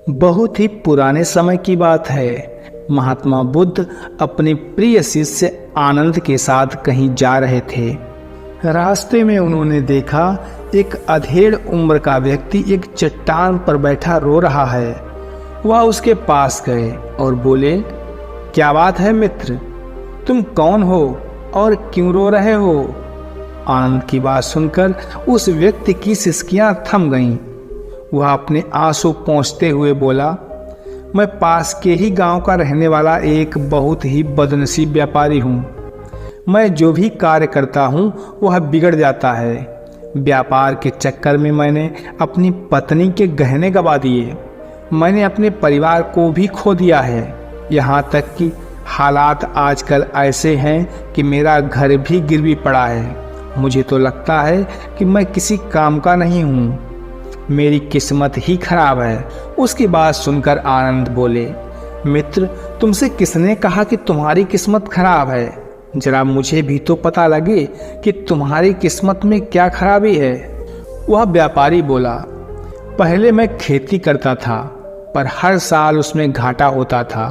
बहुत ही पुराने समय की बात है। महात्मा बुद्ध अपने प्रिय शिष्य आनंद के साथ कहीं जा रहे थे। रास्ते में उन्होंने देखा एक अधेड़ उम्र का व्यक्ति एक चट्टान पर बैठा रो रहा है। वह उसके पास गए और बोले, क्या बात है मित्र, तुम कौन हो और क्यों रो रहे हो? आनंद की बात सुनकर उस व्यक्ति की सिसकियां थम गईं। वह अपने आंसू पोंछते हुए बोला, मैं पास के ही गांव का रहने वाला एक बहुत ही बदनसीब व्यापारी हूँ। मैं जो भी कार्य करता हूँ वह बिगड़ जाता है। व्यापार के चक्कर में मैंने अपनी पत्नी के गहने गंवा दिए। मैंने अपने परिवार को भी खो दिया है। यहाँ तक कि हालात आजकल ऐसे हैं कि मेरा घर भी गिरवी पड़ा है। मुझे तो लगता है कि मैं किसी काम का नहीं हूँ। मेरी किस्मत ही खराब है। उसकी बात सुनकर आनंद बोले, मित्र, तुमसे किसने कहा कि तुम्हारी किस्मत खराब है? जरा मुझे भी तो पता लगे कि तुम्हारी किस्मत में क्या खराबी है। वह व्यापारी बोला, पहले मैं खेती करता था, पर हर साल उसमें घाटा होता था।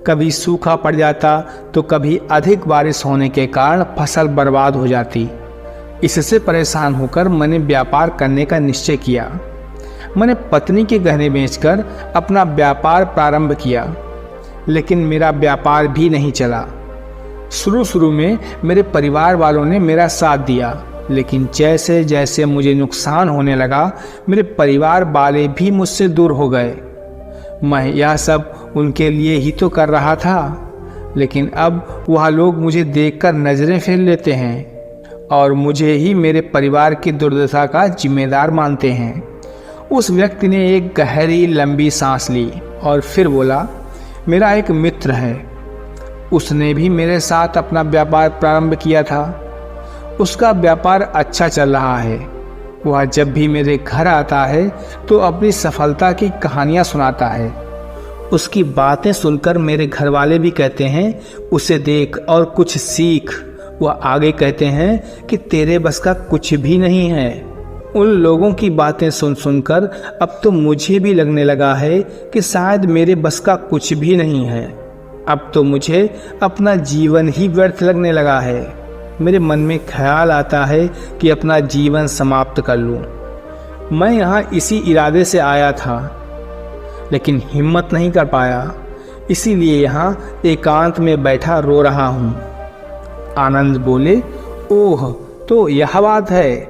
कभी सूखा पड़ जाता तो कभी अधिक बारिश होने के कारण फसल बर्बाद हो जाती। इससे परेशान होकर मैंने व्यापार करने का निश्चय किया। मैंने पत्नी के गहने बेचकर अपना व्यापार प्रारंभ किया, लेकिन मेरा व्यापार भी नहीं चला। शुरू में मेरे परिवार वालों ने मेरा साथ दिया, लेकिन जैसे जैसे मुझे नुकसान होने लगा, मेरे परिवार वाले भी मुझसे दूर हो गए। मैं यह सब उनके लिए ही तो कर रहा था, लेकिन अब वह लोग मुझे देखकर नजरें फेर लेते हैं और मुझे ही मेरे परिवार की दुर्दशा का जिम्मेदार मानते हैं। उस व्यक्ति ने एक गहरी लंबी सांस ली और फिर बोला, मेरा एक मित्र है। उसने भी मेरे साथ अपना व्यापार प्रारंभ किया था। उसका व्यापार अच्छा चल रहा है। वह जब भी मेरे घर आता है तो अपनी सफलता की कहानियां सुनाता है। उसकी बातें सुनकर मेरे घर वाले भी कहते हैं, उसे देख और कुछ सीख। वह आगे कहते हैं कि तेरे बस का कुछ भी नहीं है। उन लोगों की बातें सुन सुनकर अब तो मुझे भी लगने लगा है कि शायद मेरे बस का कुछ भी नहीं है। अब तो मुझे अपना जीवन ही व्यर्थ लगने लगा है। मेरे मन में ख्याल आता है कि अपना जीवन समाप्त कर लूं। मैं यहाँ इसी इरादे से आया था, लेकिन हिम्मत नहीं कर पाया। इसीलिए यहाँ एकांत में बैठा रो रहा हूँ। आनंद बोले, ओह, तो यह बात है।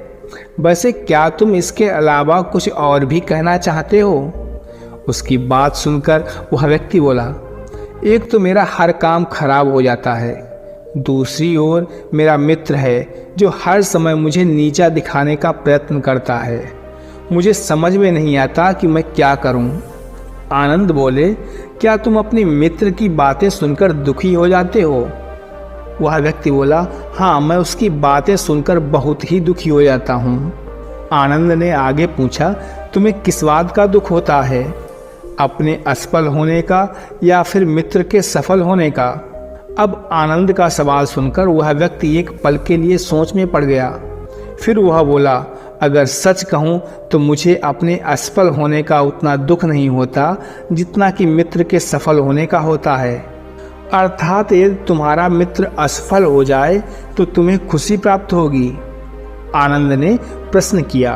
वैसे क्या तुम इसके अलावा कुछ और भी कहना चाहते हो? उसकी बात सुनकर वह व्यक्ति बोला, एक तो मेरा हर काम खराब हो जाता है, दूसरी ओर मेरा मित्र है जो हर समय मुझे नीचा दिखाने का प्रयत्न करता है। मुझे समझ में नहीं आता कि मैं क्या करूं। आनंद बोले, क्या तुम अपनी मित्र की बातें सुनकर दुखी हो जाते हो? वह व्यक्ति बोला, हाँ, मैं उसकी बातें सुनकर बहुत ही दुखी हो जाता हूँ। आनंद ने आगे पूछा, तुम्हें किस बात का दुख होता है? अपने असफल होने का या फिर मित्र के सफल होने का? अब आनंद का सवाल सुनकर वह व्यक्ति एक पल के लिए सोच में पड़ गया। फिर वह बोला, अगर सच कहूँ तो मुझे अपने असफल होने का उतना दुख नहीं होता जितना कि मित्र के सफल होने का होता है। अर्थात यदि तुम्हारा मित्र असफल हो जाए तो तुम्हें खुशी प्राप्त होगी? आनंद ने प्रश्न किया।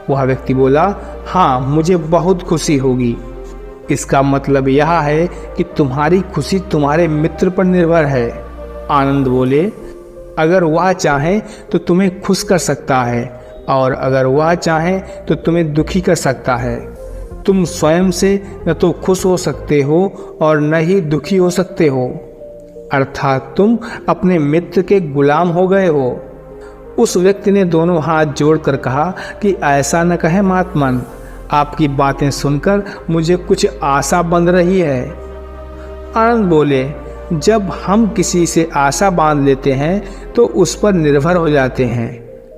वह व्यक्ति बोला, हाँ, मुझे बहुत खुशी होगी। इसका मतलब यह है कि तुम्हारी खुशी तुम्हारे मित्र पर निर्भर है। आनंद बोले, अगर वह चाहे तो तुम्हें खुश कर सकता है और अगर वह चाहे तो तुम्हें दुखी कर सकता है। तुम स्वयं से न तो खुश हो सकते हो और न ही दुखी हो सकते हो। अर्थात तुम अपने मित्र के गुलाम हो गए हो। उस व्यक्ति ने दोनों हाथ जोड़कर कहा कि ऐसा न कहे महात्मन, आपकी बातें सुनकर मुझे कुछ आशा बंध रही है। आनंद बोले, जब हम किसी से आशा बांध लेते हैं तो उस पर निर्भर हो जाते हैं।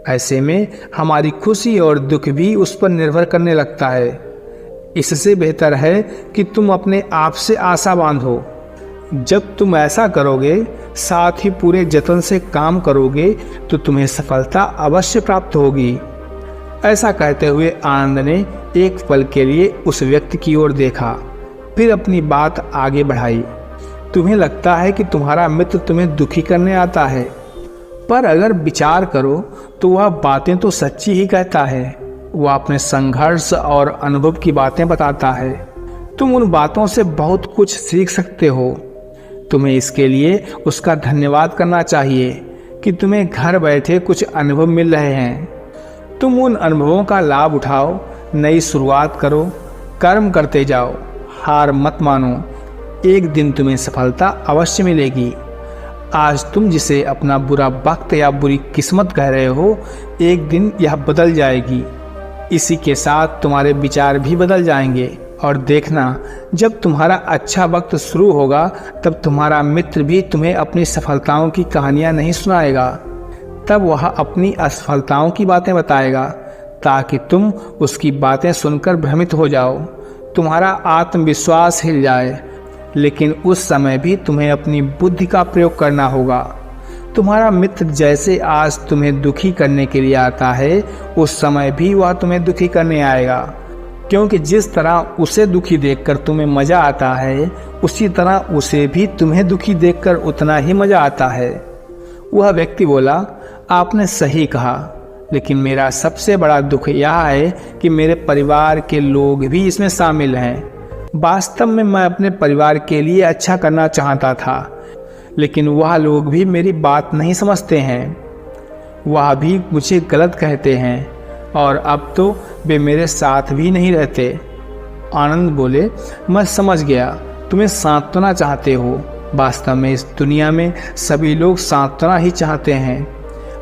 ऐसे में हमारी खुशी और दुख भी उस पर निर्भर करने लगता है। इससे बेहतर है कि तुम अपने आप से आशा बांधो। जब तुम ऐसा करोगे, साथ ही पूरे जतन से काम करोगे, तो तुम्हें सफलता अवश्य प्राप्त होगी। ऐसा कहते हुए आनंद ने एक पल के लिए उस व्यक्ति की ओर देखा, फिर अपनी बात आगे बढ़ाई। तुम्हें लगता है कि तुम्हारा मित्र तुम्हें दुखी करने आता है, पर अगर विचार करो तो वह बातें तो सच्ची ही कहता है। वह अपने संघर्ष और अनुभव की बातें बताता है। तुम उन बातों से बहुत कुछ सीख सकते हो। तुम्हें इसके लिए उसका धन्यवाद करना चाहिए कि तुम्हें घर बैठे कुछ अनुभव मिल रहे हैं। तुम उन अनुभवों का लाभ उठाओ, नई शुरुआत करो, कर्म करते जाओ, हार मत मानो। एक दिन तुम्हें सफलता अवश्य मिलेगी। आज तुम जिसे अपना बुरा वक्त या बुरी किस्मत कह रहे हो, एक दिन यह बदल जाएगी। इसी के साथ तुम्हारे विचार भी बदल जाएंगे। और देखना, जब तुम्हारा अच्छा वक्त शुरू होगा तब तुम्हारा मित्र भी तुम्हें अपनी सफलताओं की कहानियां नहीं सुनाएगा। तब वह अपनी असफलताओं की बातें बताएगा ताकि तुम उसकी बातें सुनकर भ्रमित हो जाओ, तुम्हारा आत्मविश्वास हिल जाए। लेकिन उस समय भी तुम्हें अपनी बुद्धि का प्रयोग करना होगा। तुम्हारा मित्र जैसे आज तुम्हें दुखी करने के लिए आता है, उस समय भी वह तुम्हें दुखी करने आएगा, क्योंकि जिस तरह उसे दुखी देखकर तुम्हें मजा आता है, उसी तरह उसे भी तुम्हें दुखी देखकर उतना ही मजा आता है। वह व्यक्ति बोला, आपने सही कहा, लेकिन मेरा सबसे बड़ा दुख यह है कि मेरे परिवार के लोग भी इसमें शामिल हैं। वास्तव में मैं अपने परिवार के लिए अच्छा करना चाहता था, लेकिन वह लोग भी मेरी बात नहीं समझते हैं। वह भी मुझे गलत कहते हैं और अब तो वे मेरे साथ भी नहीं रहते। आनंद बोले, मैं समझ गया, तुम्हें सांत्वना चाहते हो। वास्तव में इस दुनिया में सभी लोग सांत्वना ही चाहते हैं।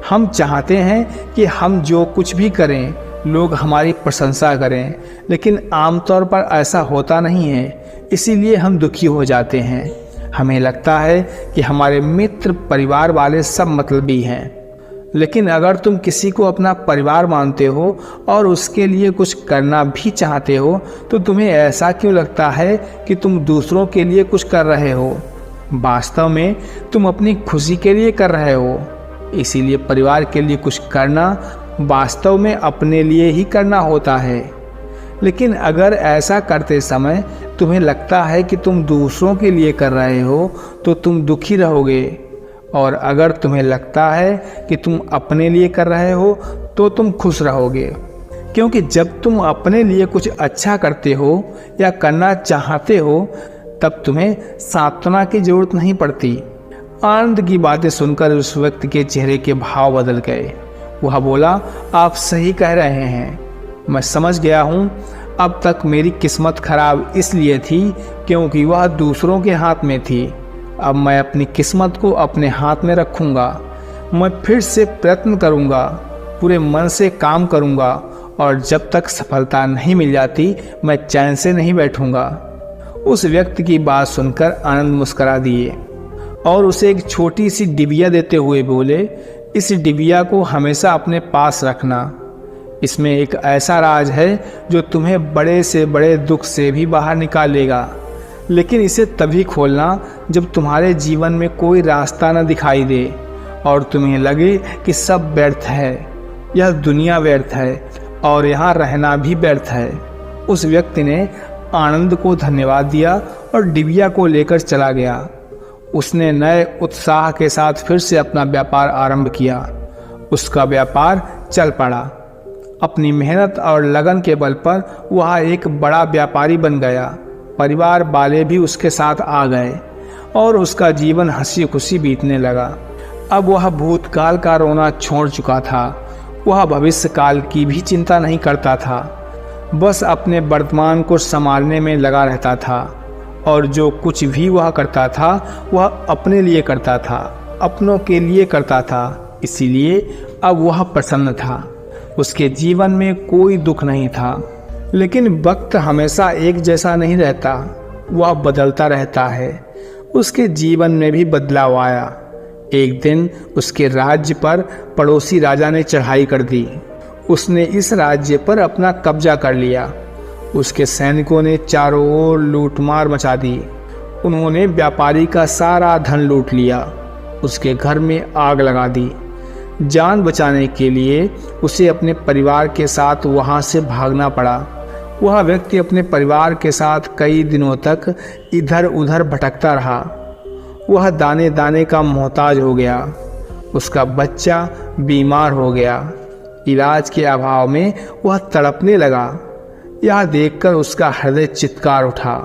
हम चाहते हैं कि हम जो कुछ भी करें लोग हमारी प्रशंसा करें, लेकिन आमतौर पर ऐसा होता नहीं है। इसीलिए हम दुखी हो जाते हैं। हमें लगता है कि हमारे मित्र परिवार वाले सब मतलबी हैं। लेकिन अगर तुम किसी को अपना परिवार मानते हो और उसके लिए कुछ करना भी चाहते हो, तो तुम्हें ऐसा क्यों लगता है कि तुम दूसरों के लिए कुछ कर रहे हो? वास्तव में तुम अपनी खुशी के लिए कर रहे हो। इसीलिए परिवार के लिए कुछ करना वास्तव में अपने लिए ही करना होता है। लेकिन अगर ऐसा करते समय तुम्हें लगता है कि तुम दूसरों के लिए कर रहे हो, तो तुम दुखी रहोगे। और अगर तुम्हें लगता है कि तुम अपने लिए कर रहे हो, तो तुम खुश रहोगे, क्योंकि जब तुम अपने लिए कुछ अच्छा करते हो या करना चाहते हो, तब तुम्हें सांत्वना की जरूरत नहीं पड़ती। आनंद की बातें सुनकर उस व्यक्ति के चेहरे के भाव बदल गए। वह बोला, आप सही कह रहे हैं, मैं समझ गया हूँ। अब तक मेरी किस्मत खराब इसलिए थी क्योंकि वह दूसरों के हाथ में थी। अब मैं अपनी किस्मत को अपने हाथ में रखूँगा। मैं फिर से प्रयत्न करूँगा, पूरे मन से काम करूँगा, और जब तक सफलता नहीं मिल जाती मैं चैन से नहीं बैठूँगा। उस व्यक्ति की बात सुनकर आनंद मुस्करा दिए और उसे एक छोटी सी डिबिया देते हुए बोले, इस डिबिया को हमेशा अपने पास रखना। इसमें एक ऐसा राज है जो तुम्हें बड़े से बड़े दुख से भी बाहर निकालेगा। लेकिन इसे तभी खोलना जब तुम्हारे जीवन में कोई रास्ता न दिखाई दे और तुम्हें लगे कि सब व्यर्थ है, यह दुनिया व्यर्थ है और यहाँ रहना भी व्यर्थ है। उस व्यक्ति ने आनंद को धन्यवाद दिया और डिबिया को लेकर चला गया। उसने नए उत्साह के साथ फिर से अपना व्यापार आरंभ किया। उसका व्यापार चल पड़ा। अपनी मेहनत और लगन के बल पर वह एक बड़ा व्यापारी बन गया। परिवार वाले भी उसके साथ आ गए और उसका जीवन हंसी खुशी बीतने लगा। अब वह भूतकाल का रोना छोड़ चुका था। वह भविष्य काल की भी चिंता नहीं करता था, बस अपने वर्तमान को संभालने में लगा रहता था। और जो कुछ भी वह करता था वह अपने लिए करता था, अपनों के लिए करता था। इसीलिए अब वह प्रसन्न था। उसके जीवन में कोई दुख नहीं था। लेकिन वक्त हमेशा एक जैसा नहीं रहता, वह बदलता रहता है। उसके जीवन में भी बदलाव आया। एक दिन उसके राज्य पर पड़ोसी राजा ने चढ़ाई कर दी। उसने इस राज्य पर अपना कब्जा कर लिया। उसके सैनिकों ने चारों ओर लूटमार मचा दी। उन्होंने व्यापारी का सारा धन लूट लिया। उसके घर में आग लगा दी। जान बचाने के लिए उसे अपने परिवार के साथ वहां से भागना पड़ा। वह व्यक्ति अपने परिवार के साथ कई दिनों तक इधर उधर भटकता रहा। वह दाने दाने का मोहताज हो गया। उसका बच्चा बीमार हो गया। इलाज के अभाव में वह तड़पने लगा। यह देखकर उसका हृदय चित्कार उठा।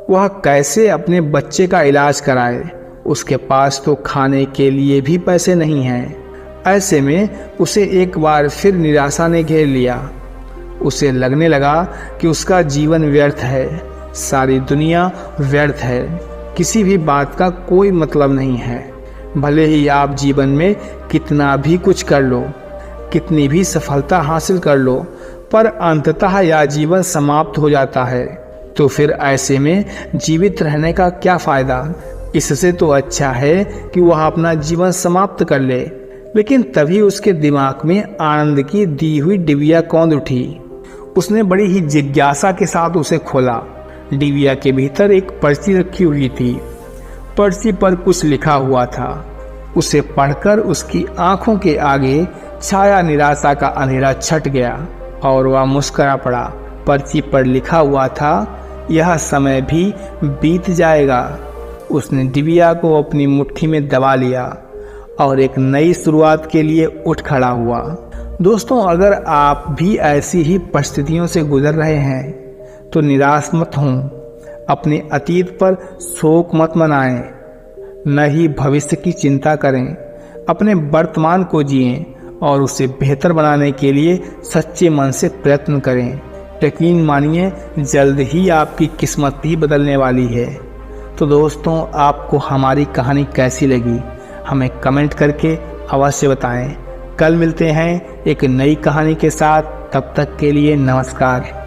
वह कैसे अपने बच्चे का इलाज कराए? उसके पास तो खाने के लिए भी पैसे नहीं हैं। ऐसे में उसे एक बार फिर निराशा ने घेर लिया। उसे लगने लगा कि उसका जीवन व्यर्थ है, सारी दुनिया व्यर्थ है, किसी भी बात का कोई मतलब नहीं है। भले ही आप जीवन में कितना भी कुछ कर लो, कितनी भी सफलता हासिल कर लो, पर अंततः यह जीवन समाप्त हो जाता है। तो फिर ऐसे में जीवित रहने का क्या फायदा? इससे तो अच्छा है कि वह अपना जीवन समाप्त कर ले। लेकिन तभी उसके दिमाग में आनंद की दी हुई डिबिया कौंध उठी। उसने बड़ी ही जिज्ञासा के साथ उसे खोला। डिबिया के भीतर एक पर्ची रखी हुई थी। पर्ची पर कुछ लिखा हुआ था। उसे पढ़कर उसकी आंखों के आगे छाया निराशा का अंधेरा छट गया और वह मुस्कुरा पड़ा। पर्ची पर लिखा हुआ था, यह समय भी बीत जाएगा। उसने डिबिया को अपनी मुट्ठी में दबा लिया और एक नई शुरुआत के लिए उठ खड़ा हुआ। दोस्तों, अगर आप भी ऐसी ही परिस्थितियों से गुजर रहे हैं तो निराश मत हों। अपने अतीत पर शोक मत मनाएं, न ही भविष्य की चिंता करें। अपने वर्तमान को जिएं और उसे बेहतर बनाने के लिए सच्चे मन से प्रयत्न करें। यकीन मानिए, जल्द ही आपकी किस्मत ही बदलने वाली है। तो दोस्तों, आपको हमारी कहानी कैसी लगी हमें कमेंट करके अवश्य बताएं। कल मिलते हैं एक नई कहानी के साथ। तब तक के लिए नमस्कार।